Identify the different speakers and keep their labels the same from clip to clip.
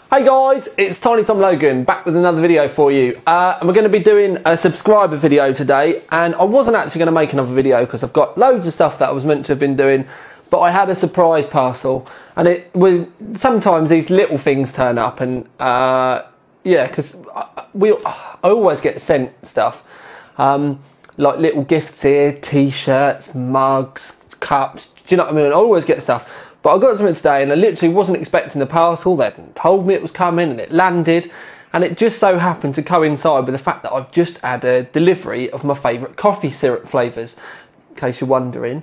Speaker 1: Hey guys, it's Tiny Tom Logan back with another video for you, and we're going to be doing a subscriber video today. And I wasn't actually going to make another video because I've got loads of stuff that I was meant to have been doing, but I had a surprise parcel, and it was sometimes these little things turn up, and yeah, because I always get sent stuff like little gifts here, t-shirts, mugs, cups. Do you know what I mean? I always get stuff. But I got something today and I literally wasn't expecting the parcel. They hadn't told me it was coming, and it landed, and it just so happened to coincide with the fact that I've just had a delivery of my favourite coffee syrup flavours. In case you're wondering,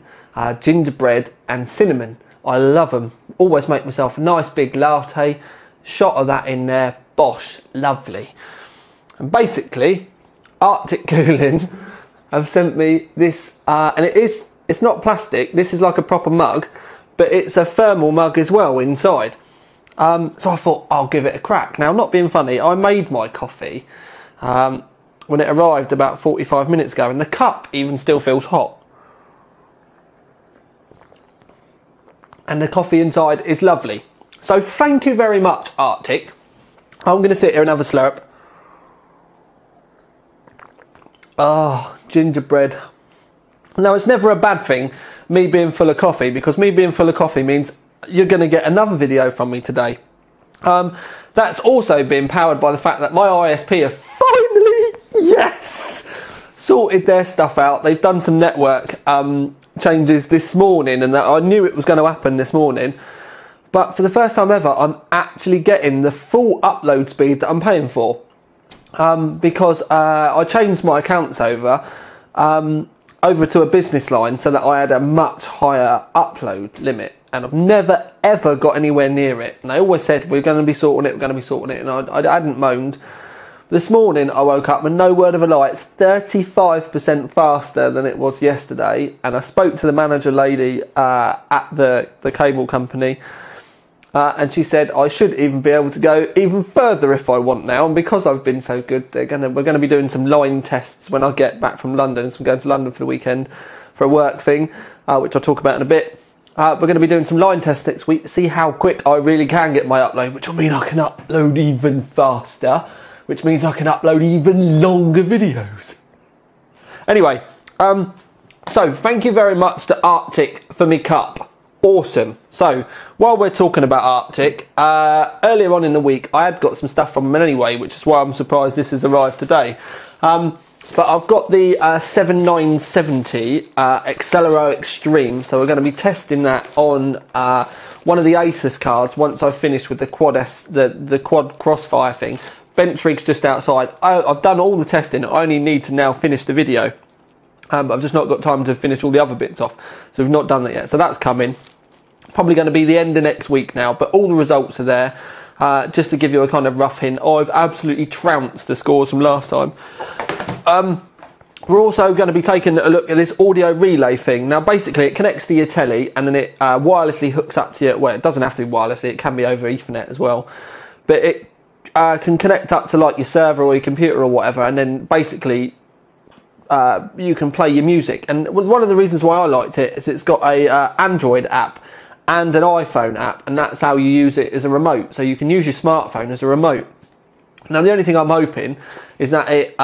Speaker 1: gingerbread and cinnamon. I love them. Always make myself a nice big latte, shot of that in there, bosh, lovely. And basically, Arctic Cooling have sent me this, and it's not plastic, this is like a proper mug, but it's a thermal mug as well inside. So I thought I'll give it a crack. Now, not being funny, I made my coffee when it arrived about 45 minutes ago, and the cup even still feels hot. And the coffee inside is lovely. So thank you very much, Arctic. I'm going to sit here and have a slurp. Ah, gingerbread. Now, it's never a bad thing, me being full of coffee, because me being full of coffee means you're going to get another video from me today. That's also been powered by the fact that my ISP have finally, yes, sorted their stuff out. They've done some network changes this morning, and I knew it was going to happen this morning. But for the first time ever, I'm actually getting the full upload speed that I'm paying for. Because I changed my accounts over to a business line so that I had a much higher upload limit, and I've never ever got anywhere near it. And they always said we're going to be sorting it, and I hadn't moaned. This morning I woke up and no word of a lie, it's 35% faster than it was yesterday. And I spoke to the manager lady at the cable company, and she said I should even be able to go even further if I want now. And because I've been so good, we're going to be doing some line tests when I get back from London. So I'm going to London for the weekend for a work thing, which I'll talk about in a bit. We're going to be doing some line tests next week to see how quick I really can get my upload, which will mean I can upload even faster, which means I can upload even longer videos. Anyway, so thank you very much to Arctic for me cup. Awesome. So while we're talking about Arctic, earlier on in the week I had got some stuff from them anyway, which is why I'm surprised this has arrived today. But I've got the 7970 Accelero Extreme, so we're going to be testing that on one of the Asus cards once I've finished with the the quad crossfire thing. Bench rig's just outside. I've done all the testing. I only need to now finish the video. I've just not got time to finish all the other bits off, so we've not done that yet. So that's coming. Probably going to be the end of next week now, but all the results are there. Just to give you a kind of rough hint, I've absolutely trounced the scores from last time. We're also going to be taking a look at this audio relay thing. Now, basically, it connects to your telly, and then it wirelessly hooks up to your... Well, it doesn't have to be wirelessly, it can be over Ethernet as well. But it can connect up to, like, your server or your computer or whatever, and then basically... you can play your music. And one of the reasons why I liked it is it's got a Android app and an iPhone app, and that's how you use it as a remote. So you can use your smartphone as a remote. Now, the only thing I'm hoping is that it,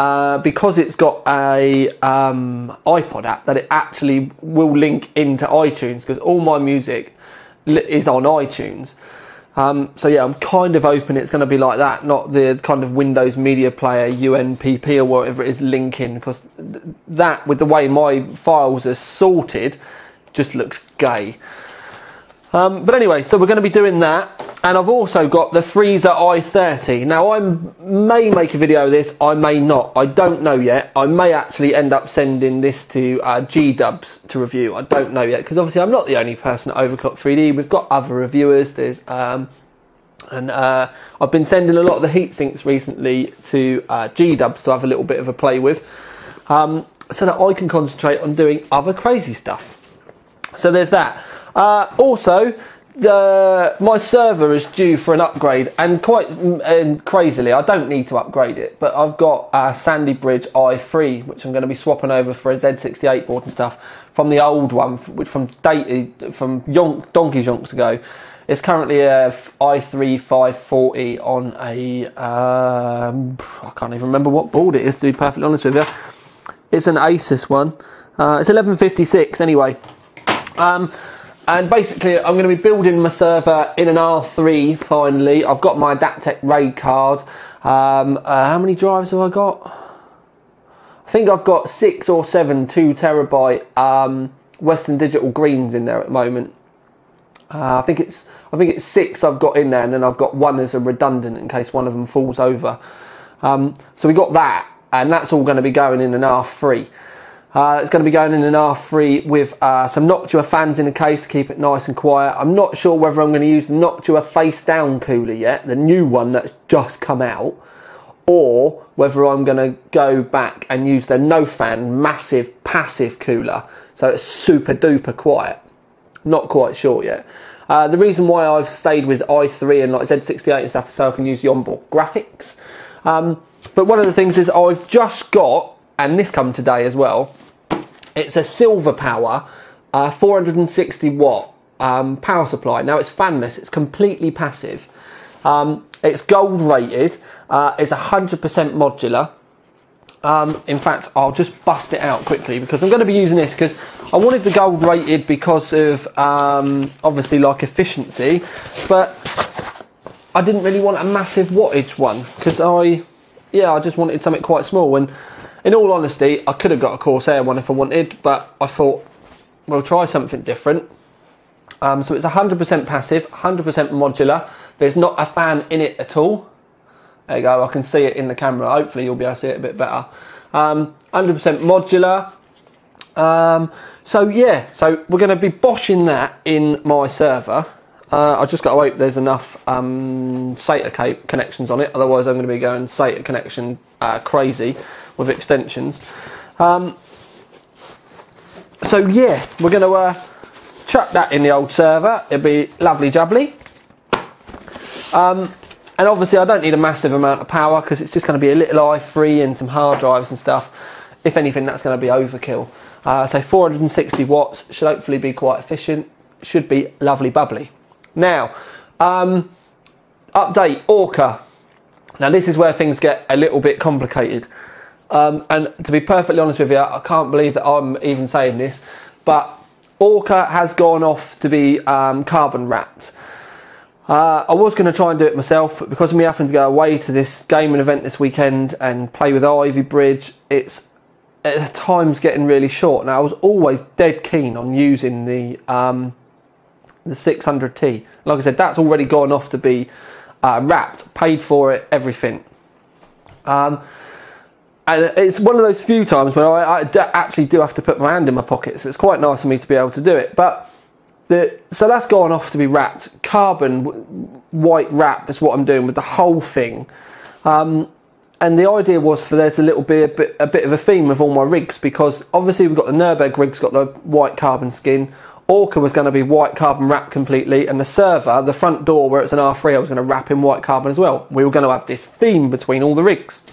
Speaker 1: because it's got a iPod app, that it actually will link into iTunes, because all my music is on iTunes. So yeah, I'm kind of hoping it's going to be like that, not the kind of Windows Media Player UNPP or whatever it is linking, because that, with the way my files are sorted, just looks gay. But anyway, so we're going to be doing that, and I've also got the Freezer i30. Now, I may make a video of this, I may not, I don't know yet. I may actually end up sending this to G-Dubs to review, I don't know yet, because obviously I'm not the only person at Overclock 3D, we've got other reviewers. There's I've been sending a lot of the heat sinks recently to G-Dubs to have a little bit of a play with, so that I can concentrate on doing other crazy stuff. So there's that. Also, my server is due for an upgrade, and quite crazily, I don't need to upgrade it, but I've got a Sandy Bridge i3, which I'm going to be swapping over for a Z68 board and stuff from the old one, which from donkey yonks ago. It's currently a i3 540 on a, I can't even remember what board it is, to be perfectly honest with you. It's an Asus one. It's 1156 anyway. And basically I'm going to be building my server in an R3 finally. I've got my Adaptec RAID card. How many drives have I got? I think I've got 6 or 7 2 terabyte Western Digital greens in there at the moment. I think it's 6 I've got in there, and then I've got 1 as a redundant in case one of them falls over. So we got that, and that's all going to be going in an R3. It's going to be going in an R3 with some Noctua fans in the case to keep it nice and quiet. I'm not sure whether I'm going to use the Noctua face down cooler yet, the new one that's just come out, or whether I'm going to go back and use the no fan massive passive cooler, so it's super duper quiet. Not quite sure yet. The reason why I've stayed with i3 and like Z68 and stuff is so I can use the onboard graphics. But one of the things is I've just got, and this come today as well, it's a Silver Power 460 watt power supply. Now it's fanless, it's completely passive. It's gold rated, it's 100% modular. In fact, I'll just bust it out quickly because I'm going to be using this because I wanted the gold rated because of obviously like efficiency, but I didn't really want a massive wattage one because I just wanted something quite small. And in all honesty, I could have got a Corsair one if I wanted, but I thought we'll try something different. So it's 100% passive, 100% modular. There's not a fan in it at all. There you go, I can see it in the camera. Hopefully you'll be able to see it a bit better. 100% modular. So yeah, so we're going to be boshing that in my server. I just got to hope there's enough SATA connections on it. Otherwise I'm going to be going SATA connection crazy with extensions. So yeah, we're going to chuck that in the old server. It'll be lovely jubbly. And obviously I don't need a massive amount of power because it's just going to be a little i3 and some hard drives and stuff. If anything, that's going to be overkill. So 460 watts should hopefully be quite efficient. Should be lovely bubbly. Now, update Orca. Now this is where things get a little bit complicated. And to be perfectly honest with you, I can't believe that I'm even saying this, but Orca has gone off to be carbon wrapped. I was going to try and do it myself, but because of me having to go away to this gaming event this weekend and play with Ivy Bridge, it's time's getting really short. Now I was always dead keen on using the 600T. Like I said, that's already gone off to be wrapped, paid for it, everything. And it's one of those few times where I actually do have to put my hand in my pocket, so it's quite nice for me to be able to do it. But so that's gone off to be wrapped. Carbon white wrap is what I'm doing with the whole thing. And the idea was for there to be a bit of a theme with all my rigs, because obviously we've got the Nürburg rig's got the white carbon skin. Orca was going to be white carbon wrap completely, and the server, the front door where it's an R3, I was going to wrap in white carbon as well. We were going to have this theme between all the rigs.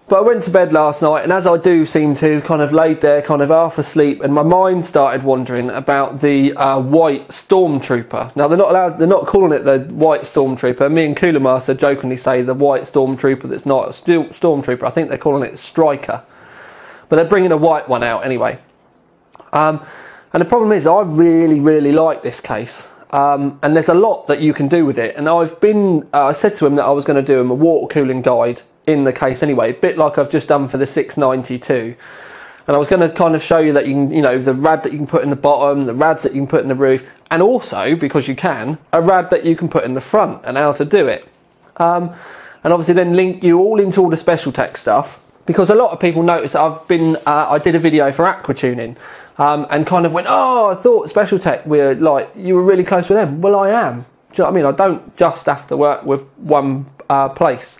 Speaker 1: But I went to bed last night, and as I do seem to, kind of laid there, kind of half asleep, and my mind started wandering about the white Stormtrooper. Now they're not calling it the white Stormtrooper. Me and Cooler Master jokingly say the white Stormtrooper that's not a Stormtrooper. I think they're calling it Striker. But they're bringing a white one out anyway. And the problem is, I really, really like this case. And there's a lot that you can do with it. And I said to him that I was going to do him a water cooling guide in the case anyway, a bit like I've just done for the 692. And I was going to kind of show you that you can, the rad that you can put in the bottom, the rads that you can put in the roof, and also, because you can, a rad that you can put in the front and how to do it. And obviously then link you all into all the special tech stuff, because a lot of people notice that I did a video for aqua tuning, and kind of went, oh, I thought special tech were like, you were really close with them. Well, I am. Do you know what I mean? I don't just have to work with one place.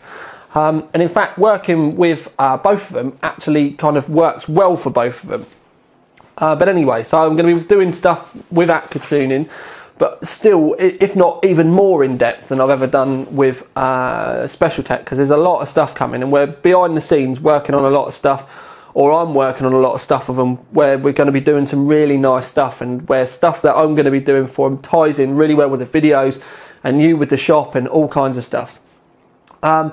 Speaker 1: And in fact, working with both of them actually kind of works well for both of them. But anyway, so I'm going to be doing stuff with aqua tuning, but still, if not even more in depth than I've ever done with special tech, because there's a lot of stuff coming, and we're behind the scenes working on a lot of stuff or I'm working on a lot of stuff with them where we're going to be doing some really nice stuff, and where stuff that I'm going to be doing for them ties in really well with the videos and you with the shop and all kinds of stuff. But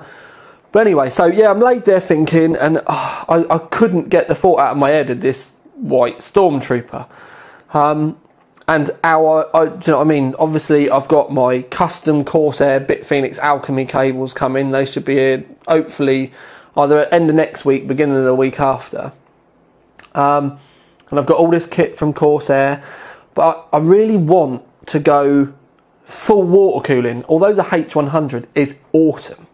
Speaker 1: anyway, so yeah, I'm laid there thinking, and I couldn't get the thought out of my head of this white Stormtrooper. And do you know what I mean? Obviously, I've got my custom Corsair Bit Phoenix Alchemy cables coming. They should be here, hopefully, either at end of next week, beginning of the week after. And I've got all this kit from Corsair, but I really want to go full water cooling. Although the H100 is awesome,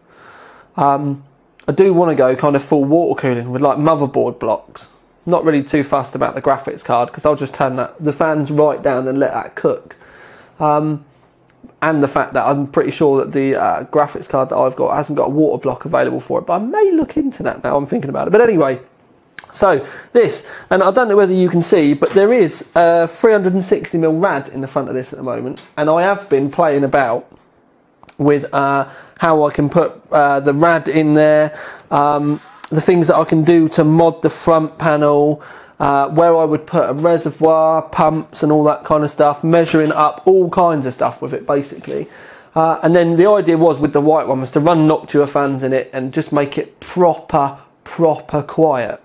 Speaker 1: I do want to go kind of full water cooling with like motherboard blocks. Not really too fussed about the graphics card, because I'll just turn the fans right down and let that cook. And the fact that I'm pretty sure that the graphics card that I've got hasn't got a water block available for it, but I may look into that now I'm thinking about it. But anyway, so this, and I don't know whether you can see, but there is a 360mm rad in the front of this at the moment, and I have been playing about with how I can put the rad in there, the things that I can do to mod the front panel, where I would put a reservoir, pumps and all that kind of stuff, measuring up all kinds of stuff with it basically. And then the idea was with the white one was to run Noctua fans in it and just make it proper quiet.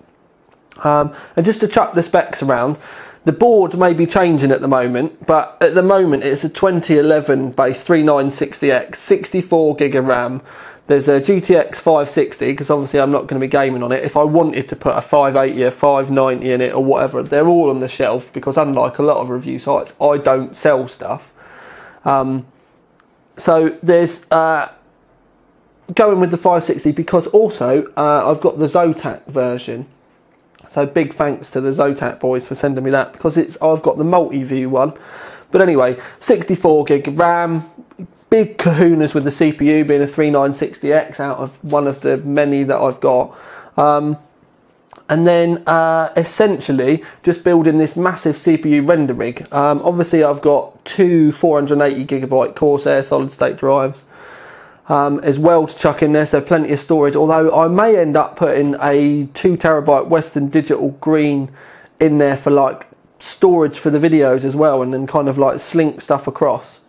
Speaker 1: And just to chuck the specs around, the board may be changing at the moment, but at the moment it's a 2011 base 3960X, 64 gig of RAM. There's a GTX 560, because obviously I'm not going to be gaming on it. If I wanted to put a 580 or 590 in it or whatever, they're all on the shelf, because unlike a lot of review sites, I don't sell stuff. So there's going with the 560, because also I've got the Zotac version. So big thanks to the Zotac boys for sending me that, because I've got the multi-view one. But anyway, 64 gig of RAM, big kahunas with the CPU being a 3960X out of one of the many that I've got. And then essentially just building this massive CPU render rig. Obviously I've got two 480GB Corsair solid state drives as well to chuck in there, so plenty of storage, although I may end up putting a 2TB Western Digital Green in there for like storage for the videos as well, and then kind of like slink stuff across,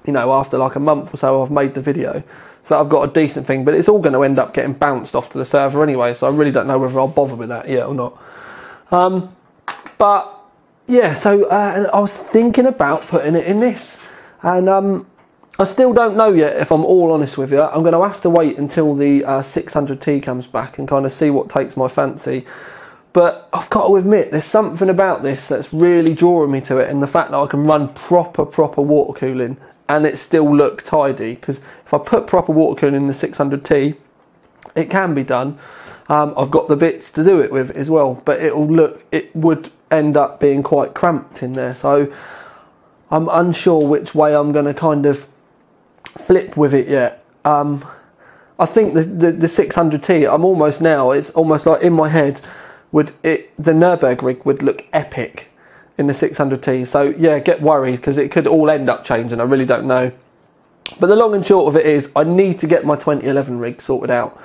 Speaker 1: you know, after like a month or so I've made the video, so I've got a decent thing. But it's all going to end up getting bounced off to the server anyway, so I really don't know whether I'll bother with that yet or not. But yeah, so and I was thinking about putting it in this, and I still don't know yet, if I'm all honest with you. I'm going to have to wait until the 600T comes back and kind of see what takes my fancy. But I've got to admit, there's something about this that's really drawing me to it, and the fact that I can run proper water cooling and it still look tidy. Because if I put proper water cooling in the 600T, it can be done. I've got the bits to do it with as well, but it would end up being quite cramped in there. So I'm unsure which way I'm going to kind of flip with it yet. I think the 600T, I'm almost now, it's almost like in my head, the Nürburgring would look epic in the 600T. So yeah, get worried, because it could all end up changing. I really don't know. But the long and short of it is, I need to get my 2011 rig sorted out,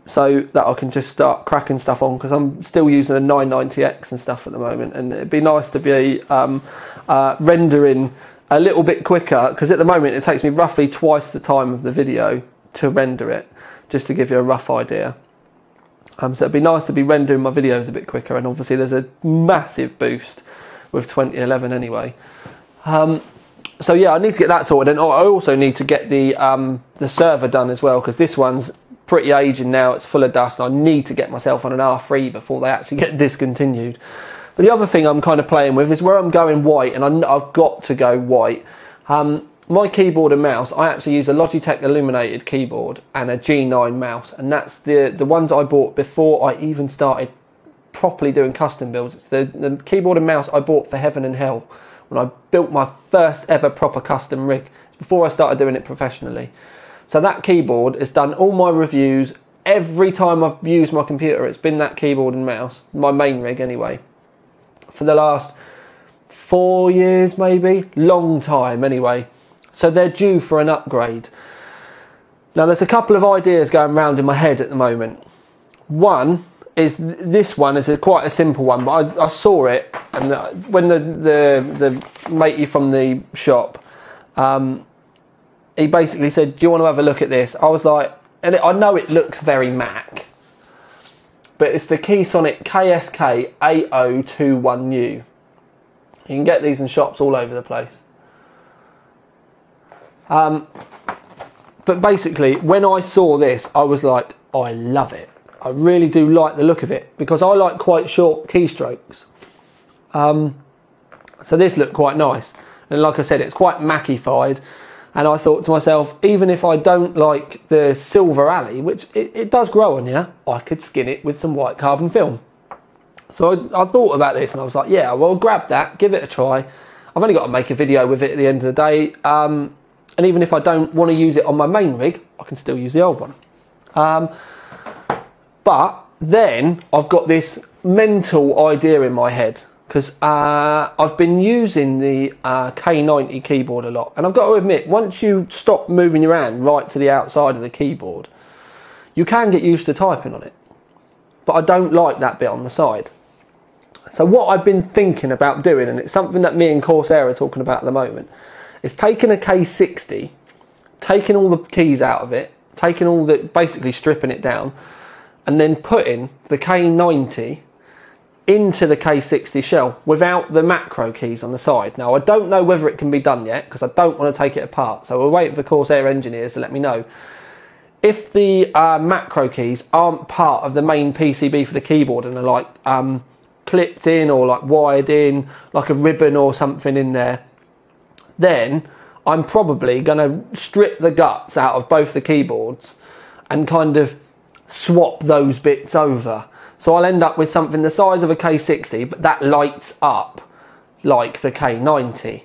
Speaker 1: so that I can just start cracking stuff on, because I'm still using a 990X and stuff at the moment, and it'd be nice to be rendering a little bit quicker, because at the moment it takes me roughly twice the time of the video to render it, just to give you a rough idea. So it'd be nice to be rendering my videos a bit quicker, and obviously there's a massive boost with 2011 anyway. So yeah, I need to get that sorted, and I also need to get the server done as well, because this one's pretty aging now, it's full of dust, and I need to get myself on an R3 before they actually get discontinued. But the other thing I'm kind of playing with is where I'm going white, and I've got to go white. My keyboard and mouse, I actually use a Logitech illuminated keyboard and a G9 mouse, and that's the ones I bought before I even started properly doing custom builds. It's the keyboard and mouse I bought for Heaven and Hell when I built my first ever proper custom rig, before I started doing it professionally. So that keyboard has done all my reviews. Every time I've used my computer, it's been that keyboard and mouse, my main rig anyway, for the last 4 years maybe, long time anyway. So they're due for an upgrade. Now there's a couple of ideas going around in my head at the moment. One is this one is quite a simple one, but I saw it, and when the matey from the shop, he basically said, do you want to have a look at this? I was like, and I know it looks very Mac, but it's the Keysonic KSK 8021U. You can get these in shops all over the place. But basically, when I saw this, I was like, I love it. I really do like the look of it, because I like quite short keystrokes. So this looked quite nice. And like I said, it's quite Macified. And I thought to myself, even if I don't like the Silver Alley, which it does grow on you, I could skin it with some white carbon film. So I thought about this, and I was like, yeah, well, grab that, give it a try. I've only got to make a video with it at the end of the day. And even if I don't want to use it on my main rig, I can still use the old one. But then I've got this mental idea in my head, because I've been using the K90 keyboard a lot, and I've got to admit, once you stop moving your hand right to the outside of the keyboard, you can get used to typing on it. But I don't like that bit on the side. So what I've been thinking about doing, and it's something that me and Corsair are talking about at the moment, is taking a K60, taking all the keys out of it, basically stripping it down, and then putting the K90 into the K60 shell without the macro keys on the side. Now, I don't know whether it can be done yet, because I don't want to take it apart, so we're waiting for Corsair engineers to let me know. If the macro keys aren't part of the main PCB for the keyboard and are like clipped in or like wired in, like a ribbon or something in there, then I'm probably going to strip the guts out of both the keyboards and kind of swap those bits over. So I'll end up with something the size of a K60, but that lights up like the K90.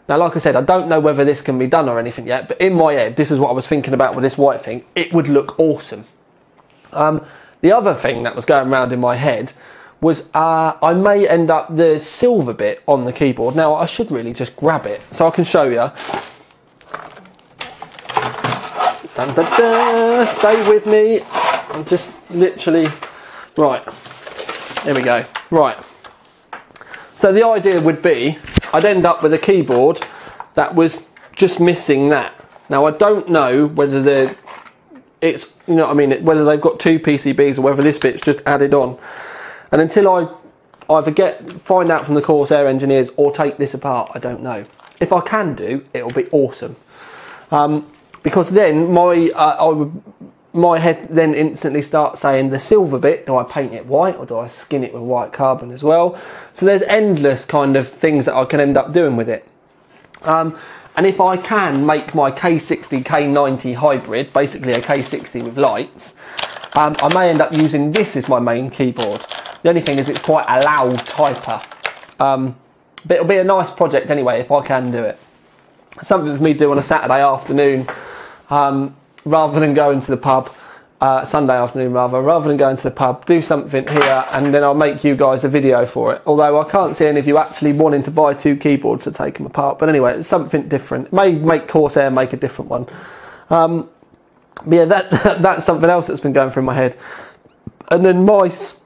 Speaker 1: Now, like I said, I don't know whether this can be done or anything yet, but in my head, this is what I was thinking about with this white thing. It would look awesome. The other thing that was going around in my head was I may end up the silver bit on the keyboard. Now, I should really just grab it so I can show you. Dun, dun, dun. Stay with me. I'm just literally... Right, there we go. Right, so the idea would be I'd end up with a keyboard that was just missing that. Now, I don't know whether it's, you know what I mean, whether they've got two PCBs or whether this bit's just added on. And until I either find out from the Corsair engineers or take this apart, I don't know. If I can do, it'll be awesome. Because then my head then instantly starts saying, the silver bit, do I paint it white or do I skin it with white carbon as well? So there's endless kind of things that I can end up doing with it. And if I can make my K60, K90 hybrid, basically a K60 with lights, I may end up using this as my main keyboard. The only thing is it's quite a loud typer. But it'll be a nice project anyway if I can do it. Something for me to do on a Saturday afternoon, rather than going to the pub, Sunday afternoon rather than going to the pub, do something here, and then I'll make you guys a video for it. Although I can't see any of you actually wanting to buy two keyboards to take them apart. But anyway, it's something different. It may make Corsair make a different one. But yeah, that's something else that's been going through my head. And then mice.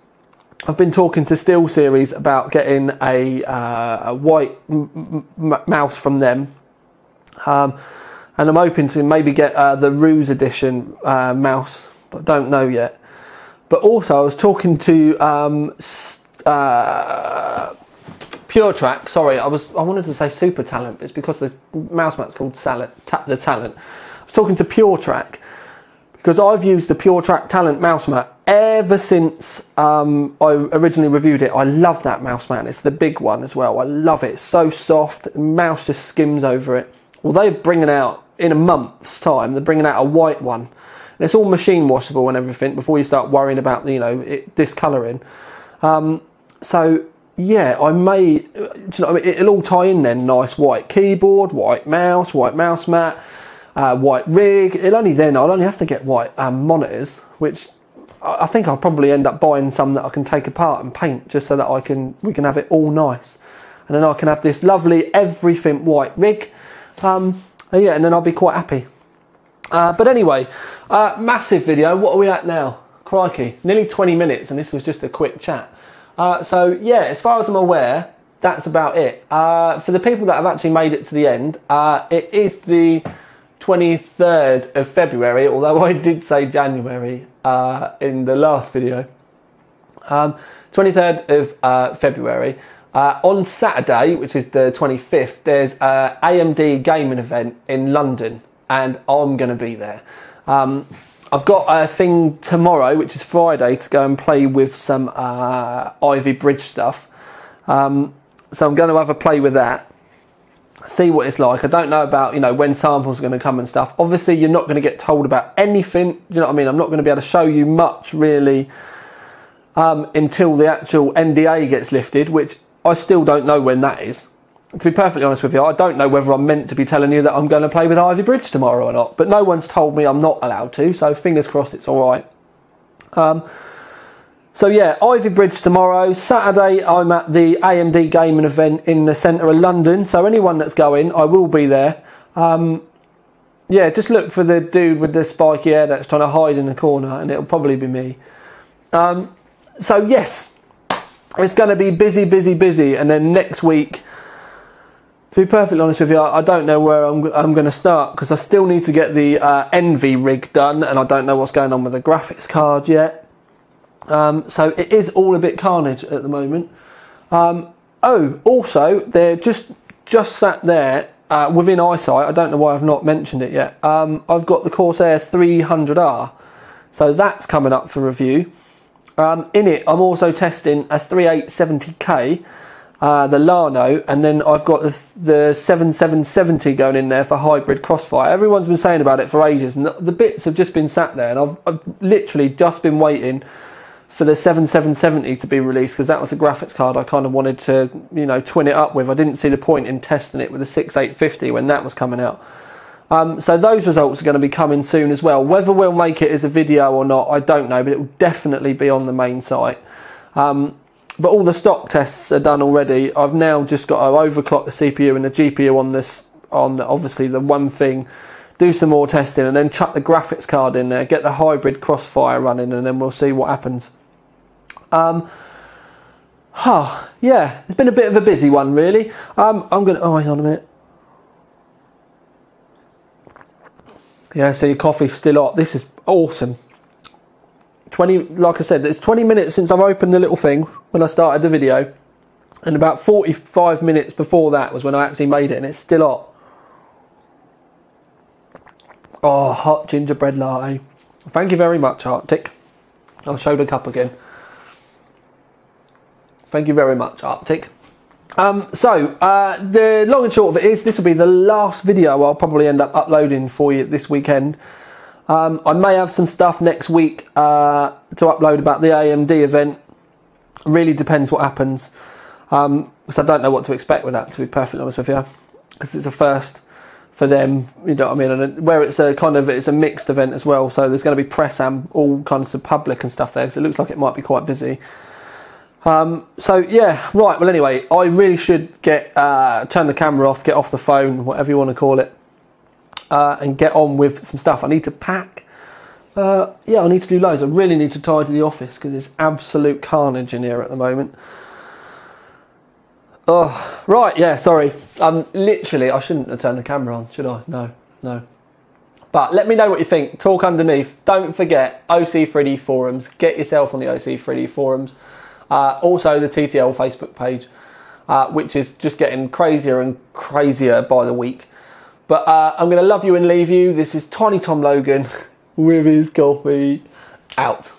Speaker 1: I've been talking to SteelSeries about getting a white mouse from them. And I'm hoping to maybe get the Ruse Edition mouse, but don't know yet. But also I was talking to PureTrack. Sorry, I wanted to say Super Talent. It's because the mouse mat's called the Talent. I was talking to PureTrack because I've used the PureTrack Talent mouse mat ever since I originally reviewed it. I love that mouse mat. It's the big one as well. I love it. It's so soft. The mouse just skims over it. Well, they're bringing out, in a month's time, they're bringing out a white one. And it's all machine washable and everything before you start worrying about, you know, it discolouring. So, yeah, I may, do you know what I mean? It'll all tie in then. Nice white keyboard, white mouse mat, white rig. I'll only have to get white monitors, which I think I'll probably end up buying some that I can take apart and paint just so that we can have it all nice. And then I can have this lovely everything white rig. Yeah, and then I'll be quite happy. But anyway, massive video. What are we at now? crikey, nearly 20 minutes, and this was just a quick chat. So yeah, as far as I'm aware, that's about it. For the people that have actually made it to the end, it is the 23rd of February, although I did say January in the last video. 23rd of February. On Saturday, which is the 25th, there's an AMD gaming event in London, and I'm going to be there. I've got a thing tomorrow, which is Friday, to go and play with some Ivy Bridge stuff. So I'm going to have a play with that, see what it's like. I don't know about, you know, when samples are going to come and stuff. Obviously, you're not going to get told about anything. Do you know what I mean? I'm not going to be able to show you much, really, until the actual NDA gets lifted, which I still don't know when that is. To be perfectly honest with you, I don't know whether I'm meant to be telling you that I'm going to play with Ivy Bridge tomorrow or not, but no one's told me I'm not allowed to, so fingers crossed it's all right. So yeah, Ivy Bridge tomorrow. Saturday, I'm at the AMD gaming event in the centre of London, so anyone that's going, I will be there. Yeah, just look for the dude with the spiky hair that's trying to hide in the corner, and it'll probably be me. So yes, it's going to be busy, busy, busy, and then next week, to be perfectly honest with you, I don't know where I'm going to start, because I still need to get the Envy rig done, and I don't know what's going on with the graphics card yet. So it is all a bit carnage at the moment. Oh, also, they're just sat there within eyesight. I don't know why I've not mentioned it yet. I've got the Corsair 300R, so that's coming up for review. In it, I'm also testing a 3870K, the Lano, and then I've got the 7770 going in there for hybrid crossfire. Everyone's been saying about it for ages, and the bits have just been sat there, and I've literally just been waiting for the 7770 to be released, because that was the graphics card I kind of wanted to, you know, twin it up with. I didn't see the point in testing it with the 6850 when that was coming out. So those results are going to be coming soon as well. Whether we'll make it as a video or not, I don't know, but it will definitely be on the main site. But all the stock tests are done already. I've now just got to overclock the CPU and the GPU on obviously the one thing, do some more testing, and then chuck the graphics card in there, get the hybrid crossfire running, and then we'll see what happens. Yeah, it's been a bit of a busy one, really. I'm gonna, oh, hang on a minute. Yeah, so your coffee's still hot. This is awesome. Like I said, it's 20 minutes since I've opened the little thing when I started the video, and about 45 minutes before that was when I actually made it, and it's still hot. Oh, hot gingerbread latte. Thank you very much, Arctic. I'll show the cup again. Thank you very much, Arctic. The long and short of it is, this will be the last video I'll probably end up uploading for you this weekend. I may have some stuff next week to upload about the AMD event. Really depends what happens, because I don't know what to expect with that, to be perfectly honest with you, because it's a first for them, you know what I mean, and where it's a it's a mixed event as well, so there's going to be press and all kinds of public and stuff there, so it looks like it might be quite busy. So yeah, right, well anyway, I really should get turn the camera off, get off the phone, whatever you want to call it, and get on with some stuff. I need to pack. Yeah, I need to do loads. I really need to tidy the office, because it's absolute carnage in here at the moment. Oh, right, yeah, sorry. Literally, I shouldn't have turned the camera on, should I? No. But let me know what you think. Talk underneath. Don't forget, OC3D forums. Get yourself on the OC3D forums. Also the TTL Facebook page, which is just getting crazier and crazier by the week. But I'm going to love you and leave you. This is Tiny Tom Logan with his coffee out.